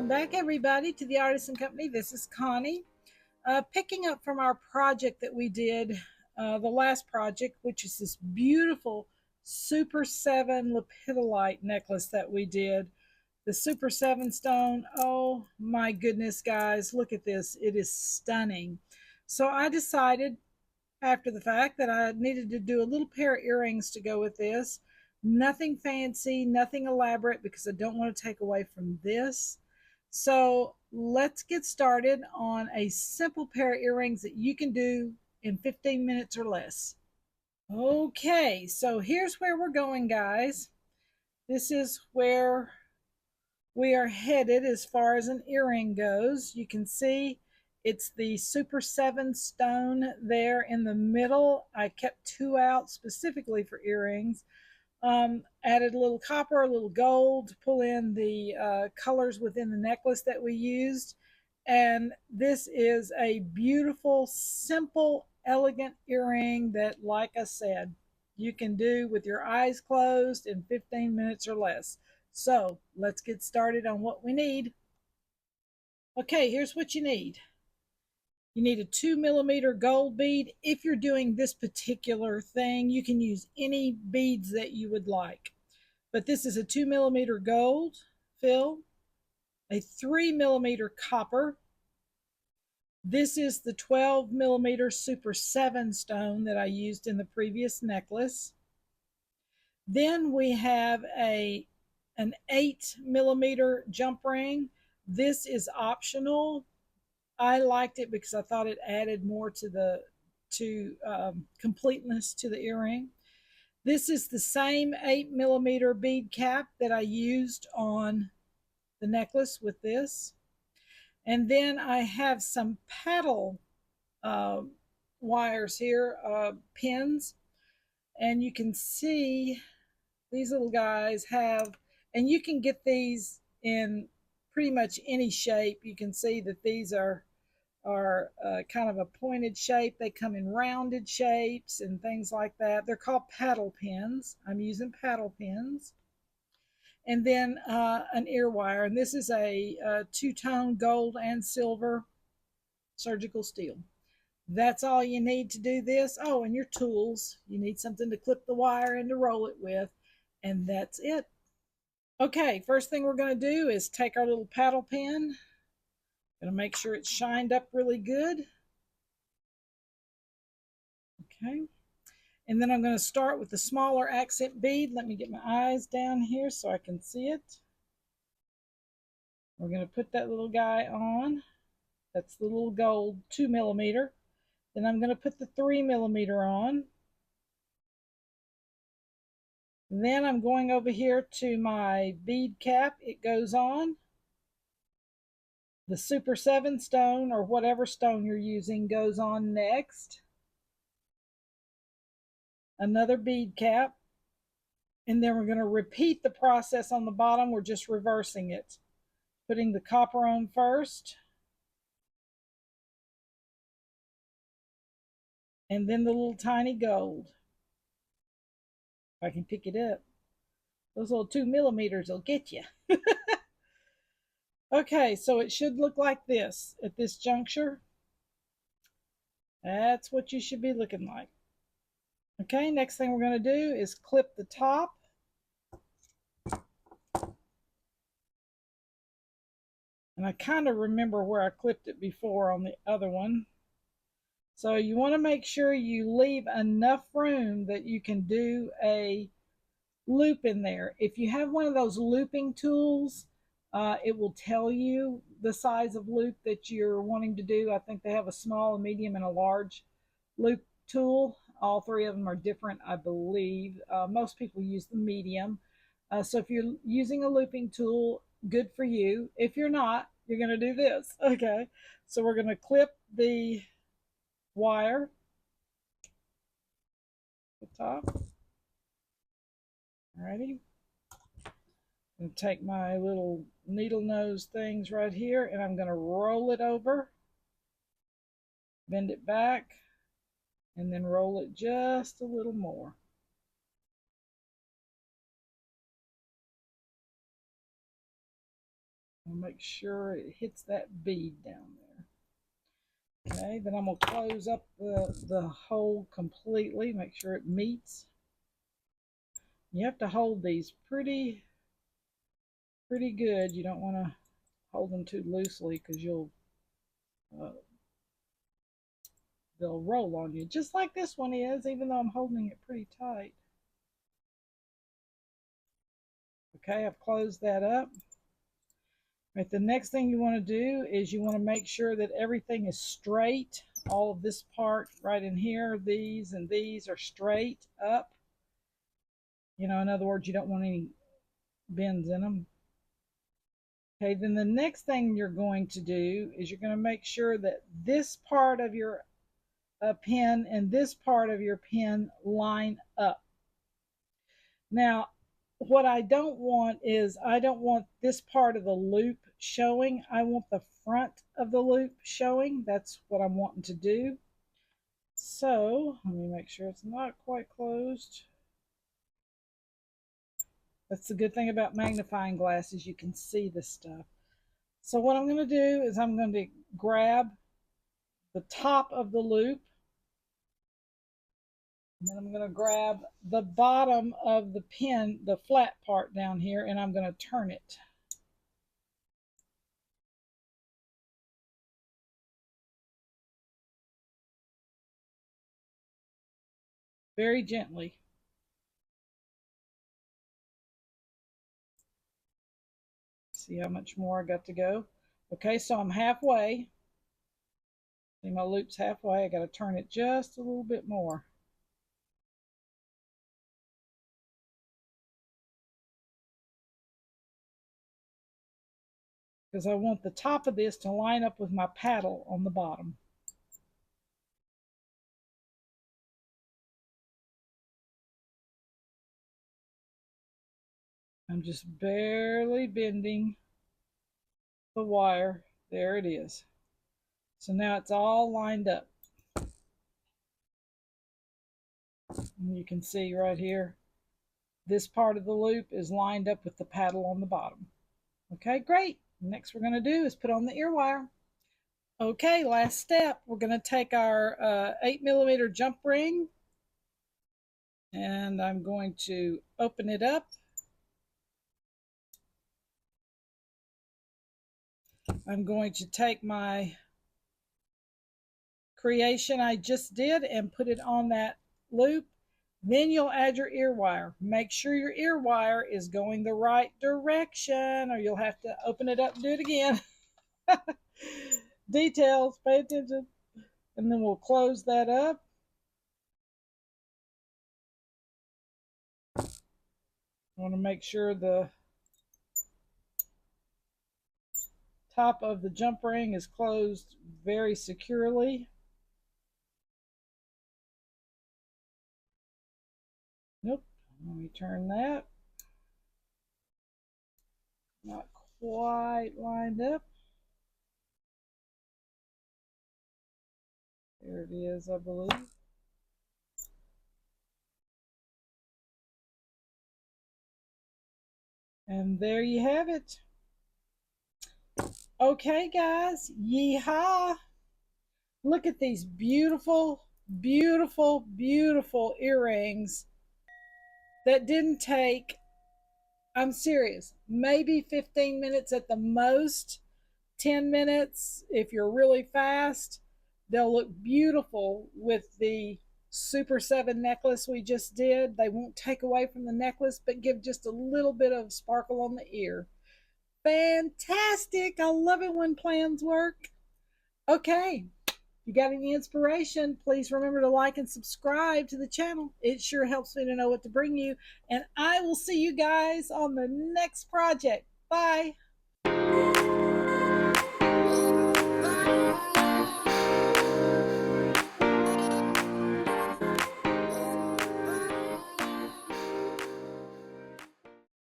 Welcome back, everybody, to the Artisan Company. This is Connie. Picking up from our project that we did, the last project, which is this beautiful Super 7 lepidolite necklace that we did. The Super 7 stone. Oh my goodness, guys, look at this. It is stunning. So I decided after the fact that I needed to do a little pair of earrings to go with this. Nothing fancy, nothing elaborate, because I don't want to take away from this. So let's get started on a simple pair of earrings that you can do in 15 minutes or less. Okay, so here's where we're going, guys. This is where we are headed as far as an earring goes. You can see it's the Super 7 stone there in the middle. I kept two out specifically for earrings. Added a little copper, a little gold to pull in the colors within the necklace that we used. And this is a beautiful, simple, elegant earring that, like I said, you can do with your eyes closed in 15 minutes or less. So let's get started on what we need. Okay, here's what you need. You need a 2mm gold bead. If you're doing this particular thing, you can use any beads that you would like. But this is a 2mm gold fill, a 3mm copper. This is the 12mm Super 7 stone that I used in the previous necklace. Then we have an 8mm jump ring. This is optional. I liked it because I thought it added more to the completeness to the earring. This is the same 8mm bead cap that I used on the necklace with this. And then I have some paddle wires here, pins. And you can see these little guys have, and you can get these in pretty much any shape. You can see that these are kind of a pointed shape. They come in rounded shapes and things like that. They're called paddle pins. I'm using paddle pins. And then an ear wire. And this is a two-tone gold and silver surgical steel. That's all you need to do this. Oh, and your tools. You need something to clip the wire and to roll it with. And that's it. Okay, first thing we're going to do is take our little paddle pin. Going to make sure it's shined up really good. Okay. And then I'm going to start with the smaller accent bead. Let me get my eyes down here so I can see it. We're going to put that little guy on. That's the little gold 2mm. Then I'm going to put the 3mm on. Then I'm going over here to my bead cap. It goes on. The Super 7 stone, or whatever stone you're using, goes on next. Another bead cap. And then we're going to repeat the process on the bottom. We're just reversing it. Putting the copper on first. And then the little tiny gold. If I can pick it up. Those little 2mm will get you. Okay, so it should look like this at this juncture. That's what you should be looking like. Okay, next thing we're going to do is clip the top. And I kind of remember where I clipped it before on the other one. So you want to make sure you leave enough room that you can do a loop in there. If you have one of those looping tools, it will tell you the size of loop that you're wanting to do. I think they have a small, a medium, and a large loop tool. All three of them are different, I believe. Most people use the medium. So if you're using a looping tool, good for you. If you're not, you're going to do this. Okay, so we're going to clip the wire at the top. Alrighty. I'm going to take my little needle nose things right here, and I'm going to roll it over, bend it back, and then roll it just a little more. I'll make sure it hits that bead down there. Okay, then I'm going to close up the hole completely, make sure it meets. You have to hold these pretty good. You don't want to hold them too loosely because uh, they'll roll on you, just like this one is, even though I'm holding it pretty tight. Okay, I've closed that up. Right, the next thing you want to do is you want to make sure that everything is straight. All of this part right in here, these and these are straight up. You know, in other words, you don't want any bends in them. Okay, then the next thing you're going to do is you're going to make sure that this part of your pin and this part of your pin line up. Now, what I don't want is I don't want this part of the loop showing. I want the front of the loop showing. That's what I'm wanting to do. So let me make sure it's not quite closed. That's the good thing about magnifying glasses. You can see the stuff. So what I'm going to do is I'm going to grab the top of the loop. And then I'm going to grab the bottom of the pin, the flat part down here, and I'm going to turn it. Very gently. See how much more I got to go? Okay, so I'm halfway. See, my loop's halfway. I got to turn it just a little bit more. Because I want the top of this to line up with my paddle on the bottom. I'm just barely bending the wire. There it is. So now it's all lined up. And you can see right here, this part of the loop is lined up with the paddle on the bottom. Okay, great. Next we're going to do is put on the ear wire. Okay, last step. We're going to take our 8mm jump ring, and I'm going to open it up. I'm going to take my creation I just did and put it on that loop. Then you'll add your ear wire. Make sure your ear wire is going the right direction, or you'll have to open it up and do it again. Details, pay attention. And then we'll close that up. I want to make sure the top of the jump ring is closed very securely. Nope. Let me turn that. Not quite lined up. There it is, I believe. And there you have it. Okay, guys, yeehaw! Look at these beautiful, beautiful, beautiful earrings that didn't take, I'm serious, maybe 15 minutes at the most, 10 minutes if you're really fast. They'll look beautiful with the Super 7 necklace we just did. They won't take away from the necklace, but give just a little bit of sparkle on the ear. Fantastic! I love it when plans work. Okay, you got any inspiration, please remember to like and subscribe to the channel. It sure helps me to know what to bring you. And I will see you guys on the next project. Bye.